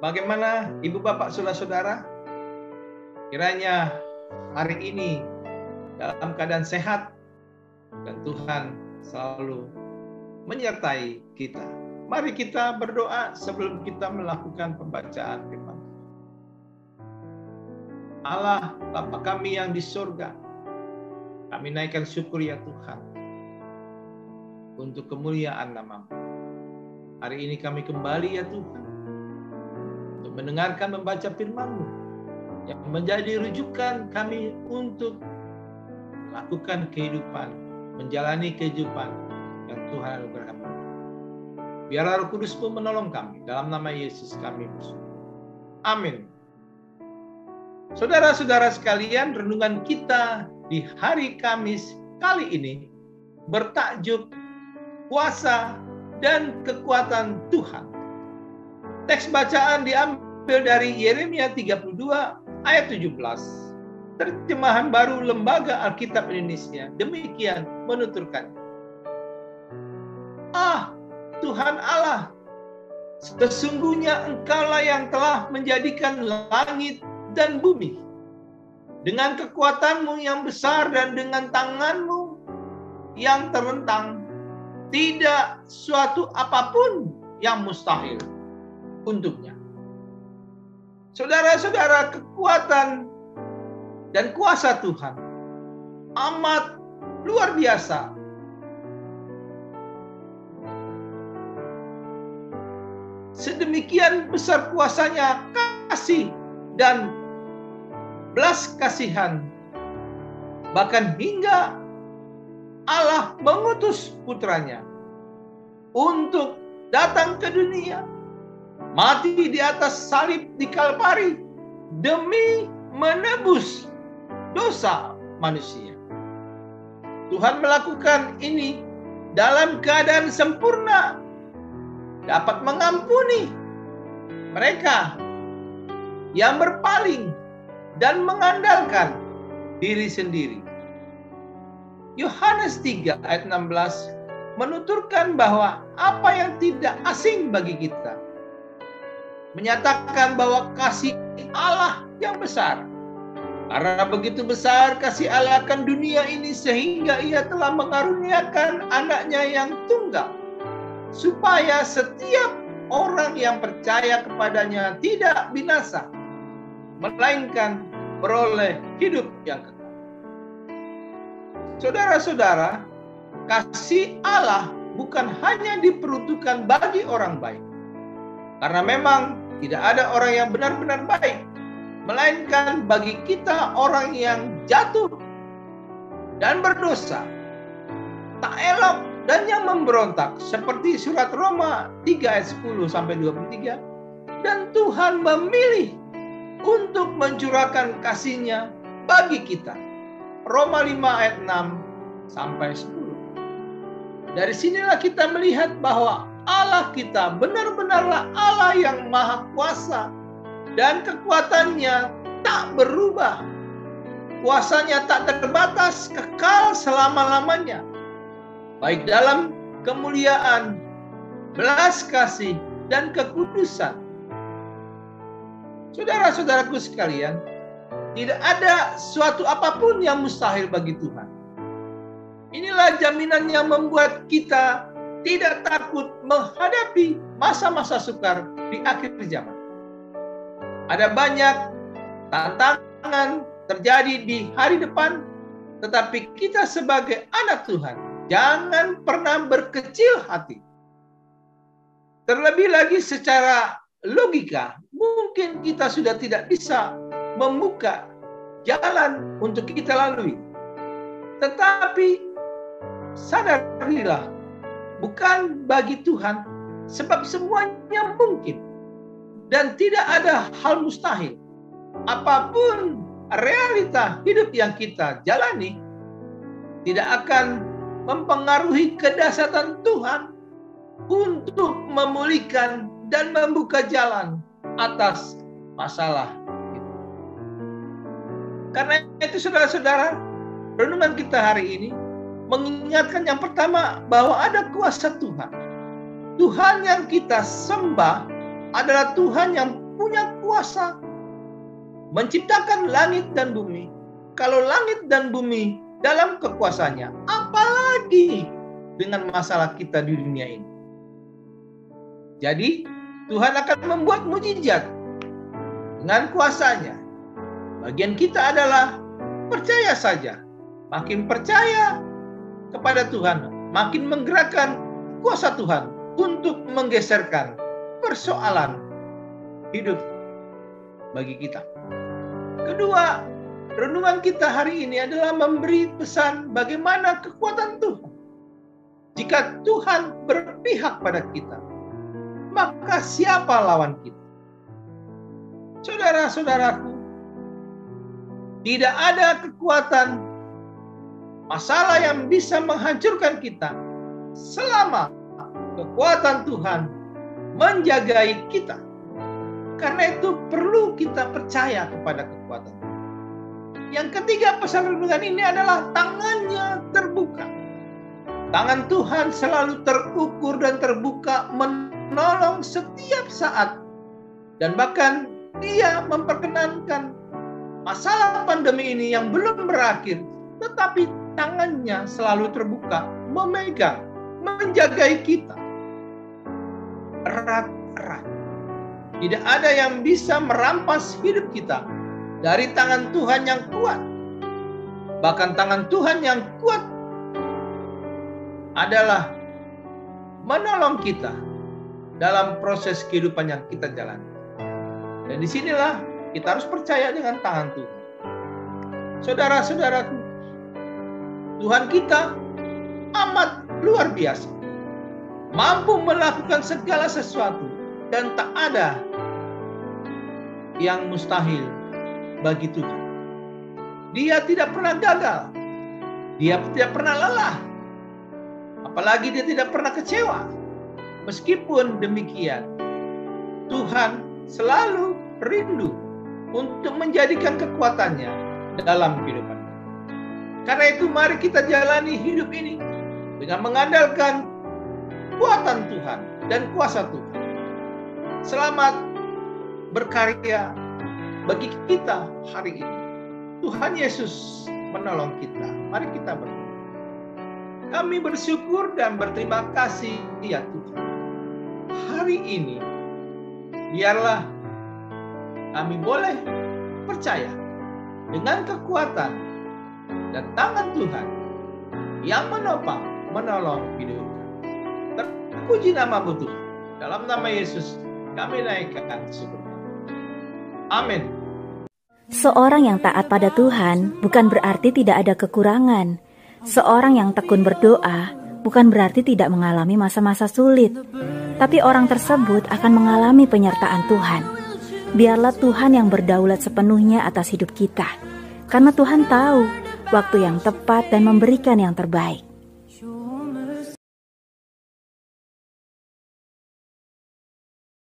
Bagaimana Ibu Bapak Saudara-saudara? Kiranya hari ini dalam keadaan sehat dan Tuhan selalu menyertai kita. Mari kita berdoa sebelum kita melakukan pembacaan firman. Allah Bapa kami yang di surga, kami naikkan syukur ya Tuhan untuk kemuliaan nama-Mu. Hari ini kami kembali ya Tuhan untuk mendengarkan membaca firman-Mu yang menjadi rujukan kami untuk melakukan kehidupan, menjalani kehidupan yang Tuhan anugerahkan. Biarlah Roh Kudus pun menolong kami. Dalam nama Yesus kami bersyukur. Amin. Saudara-saudara sekalian, renungan kita di hari Kamis kali ini bertajuk kuasa dan kekuatan Tuhan. Teks bacaan diambil dari Yeremia 32 ayat 17. Terjemahan baru Lembaga Alkitab Indonesia demikian menuturkannya. Tuhan Allah, sesungguhnya Engkaulah yang telah menjadikan langit dan bumi. Dengan kekuatan-Mu yang besar dan dengan tangan-Mu yang terentang, tidak suatu apapun yang mustahil untuknya. Saudara-saudara, kekuatan dan kuasa Tuhan amat luar biasa. Sedemikian besar kuasanya, kasih dan belas kasihan. Bahkan hingga Allah mengutus putranya untuk datang ke dunia, mati di atas salib di Kalvari demi menebus dosa manusia. Tuhan melakukan ini dalam keadaan sempurna, dapat mengampuni mereka yang berpaling dan mengandalkan diri sendiri. Yohanes 3 ayat 16 menuturkan bahwa apa yang tidak asing bagi kita, menyatakan bahwa kasih Allah yang besar. Karena begitu besar kasih Allah akan dunia ini sehingga Ia telah mengaruniakan anaknya yang tunggal, supaya setiap orang yang percaya kepadanya tidak binasa, melainkan beroleh hidup yang kekal. Saudara-saudara, kasih Allah bukan hanya diperuntukkan bagi orang baik. Karena memang tidak ada orang yang benar-benar baik, melainkan bagi kita orang yang jatuh dan berdosa, tak elok dan yang memberontak, seperti surat Roma 3 ayat 10-23. Dan Tuhan memilih untuk mencurahkan kasih-Nya bagi kita. Roma 5 ayat 6-10. Dari sinilah kita melihat bahwa Allah kita benar-benarlah Allah yang maha kuasa dan kekuatannya tak berubah. Kuasanya tak terbatas, kekal selama-lamanya, baik dalam kemuliaan, belas kasih, dan kekudusan. Saudara-saudaraku sekalian, tidak ada suatu apapun yang mustahil bagi Tuhan. Inilah jaminan yang membuat kita tidak takut menghadapi masa-masa sukar di akhir zaman. Ada banyak tantangan terjadi di hari depan, tetapi kita sebagai anak Tuhan jangan pernah berkecil hati. Terlebih lagi secara logika, mungkin kita sudah tidak bisa membuka jalan untuk kita lalui. Tetapi sadarilah, bukan bagi Tuhan, sebab semuanya mungkin. Dan tidak ada hal mustahil. Apapun realita hidup yang kita jalani, tidak akan mempengaruhi kedahsyatan Tuhan untuk memulihkan dan membuka jalan atas masalah itu. Karena itu saudara-saudara, renungan kita hari ini mengingatkan yang pertama bahwa ada kuasa Tuhan. Tuhan yang kita sembah adalah Tuhan yang punya kuasa menciptakan langit dan bumi. Kalau langit dan bumi dalam kekuasaannya, apalagi dengan masalah kita di dunia ini. Jadi Tuhan akan membuat mujizat dengan kuasanya. Bagian kita adalah percaya saja. Makin percaya kepada Tuhan, makin menggerakkan kuasa Tuhan untuk menggeserkan persoalan hidup bagi kita. Kedua, renungan kita hari ini adalah memberi pesan bagaimana kekuatan Tuhan. Jika Tuhan berpihak pada kita, maka siapa lawan kita? Saudara-saudaraku, tidak ada kekuatan masalah yang bisa menghancurkan kita selama kekuatan Tuhan menjagai kita. Karena itu perlu kita percaya kepada kekuatan. Yang ketiga, pesan renungan ini adalah tangannya terbuka. Tangan Tuhan selalu terukur dan terbuka menolong setiap saat. Dan bahkan Dia memperkenankan masalah pandemi ini yang belum berakhir, tetapi tangannya selalu terbuka, memegang, menjagai kita erat-erat. Tidak ada yang bisa merampas hidup kita dari tangan Tuhan yang kuat. Bahkan tangan Tuhan yang kuat adalah menolong kita dalam proses kehidupan yang kita jalani. Dan disinilah kita harus percaya dengan tangan Tuhan. Saudara-saudaraku, Tuhan kita amat luar biasa, mampu melakukan segala sesuatu, dan tak ada yang mustahil bagi Tuhan. Dia tidak pernah gagal, Dia tidak pernah lelah, apalagi Dia tidak pernah kecewa. Meskipun demikian, Tuhan selalu rindu untuk menjadikan kekuatannya dalam kehidupan. Karena itu mari kita jalani hidup ini dengan mengandalkan kuatan Tuhan dan kuasa Tuhan. Selamat berkarya bagi kita hari ini. Tuhan Yesus menolong kita. Mari kita berdoa. Kami bersyukur dan berterima kasih ya Tuhan. Hari ini biarlah kami boleh percaya dengan kekuatan dan tangan Tuhan yang menopang, menolong hidup kami. Terpuji nama-Mu Tuhan. Dalam nama Yesus kami naikkan syukur. Amin. Seorang yang taat pada Tuhan bukan berarti tidak ada kekurangan. Seorang yang tekun berdoa bukan berarti tidak mengalami masa-masa sulit. Tapi orang tersebut akan mengalami penyertaan Tuhan. Biarlah Tuhan yang berdaulat sepenuhnya atas hidup kita. Karena Tuhan tahu waktu yang tepat dan memberikan yang terbaik.